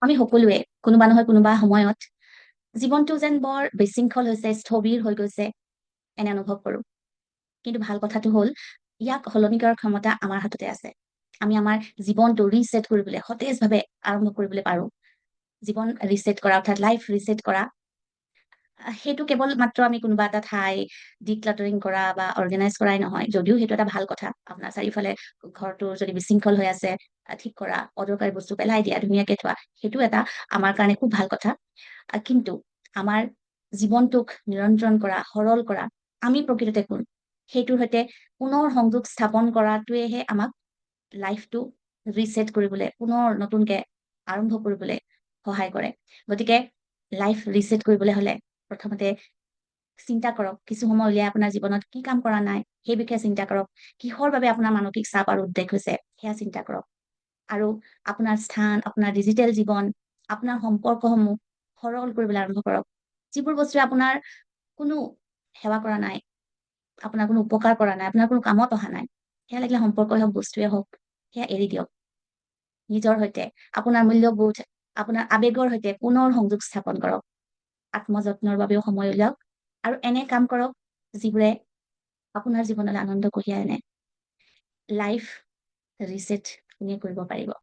আমি সকলোৱে কোনোবা নহয় কোনোবা সময়ত জীৱনটো যেন বৰ বিশৃংখল হৈছে, স্থবিৰ হৈ গৈছে, এনে অনুভৱ কৰোঁ। কিন্তু ভাল কথাটো হ'ল, ইয়াক সলনি কৰাৰ ক্ষমতা আমাৰ হাততে আছে। আমি আমাৰ জীৱনটো ৰিছেট কৰিবলৈ, সতেজভাৱে আৰম্ভ কৰিবলৈ পাৰোঁ। জীৱন ৰিছেট কৰা অৰ্থাৎ লাইফ ৰিছেট কৰা সেইটো কেৱল মাত্ৰ আমি কোনোবা এটা ঠাই ডিক্লাটাৰিং কৰা বা অৰ্গেনাইজ কৰাই নহয়, যদিও সেইটো এটা ভাল কথা। আপোনাৰ চাৰিওফালে ঘৰটো যদি বিশৃংখল হৈ আছে, ঠিক কৰা, অদৰকাৰী বস্তু পেলাই দিয়া, ধুনীয়াকে থোৱা, সেইটো এটা আমাৰ কাৰণে খুব ভাল কথা। কিন্তু আমাৰ জীৱনটোক নিয়ন্ত্ৰণ কৰা, সৰল কৰা, আমি প্ৰকৃততে কোন? সেইটোৰ সৈতে পুনৰ সংযোগ স্থাপন কৰাটোৱেহে আমাক লাইফটো ৰিছেট কৰিবলৈ, পুনৰ নতুনকে আৰম্ভ কৰিবলৈ সহায় কৰে। গতিকে লাইফ ৰিছেট কৰিবলৈ হ'লে প্ৰথমতে চিন্তা কৰক, কিছু সময় উলিয়াই আপোনাৰ জীৱনত কি কাম কৰা নাই, সেই বিষয়ে চিন্তা কৰক। কিহৰ বাবে আপোনাৰ মানসিক চাপ আৰু উদ্বেগ হৈছে, সেয়া চিন্তা কৰক। আৰু আপোনাৰ স্থান, আপোনাৰ ডিজিটেল জীৱন, আপোনাৰ সম্পৰ্কসমূহ সৰল কৰিবলৈ আৰম্ভ কৰক। যিবোৰ বস্তুৱে আপোনাৰ কোনো সেৱা কৰা নাই, আপোনাৰ কোনো উপকাৰ কৰা নাই, আপোনাৰ কোনো কামত অহা নাই, সেয়া লাগিলে সম্পৰ্কই হওক, বস্তুৱে হওক, সেয়া এৰি দিয়ক। নিজৰ সৈতে, আপোনাৰ মূল্যবোধ, আপোনাৰ আৱেগৰ সৈতে পুনৰ সংযোগ স্থাপন কৰক। আত্মযত্নৰ বাবেও সময় উলিয়াওক আৰু এনে কাম কৰক যিবোৰে আপোনাৰ জীৱনলৈ আনন্দ কঢ়িয়াই আনে। লাইফ ৰিছেট আপুনি কৰিব পাৰিব।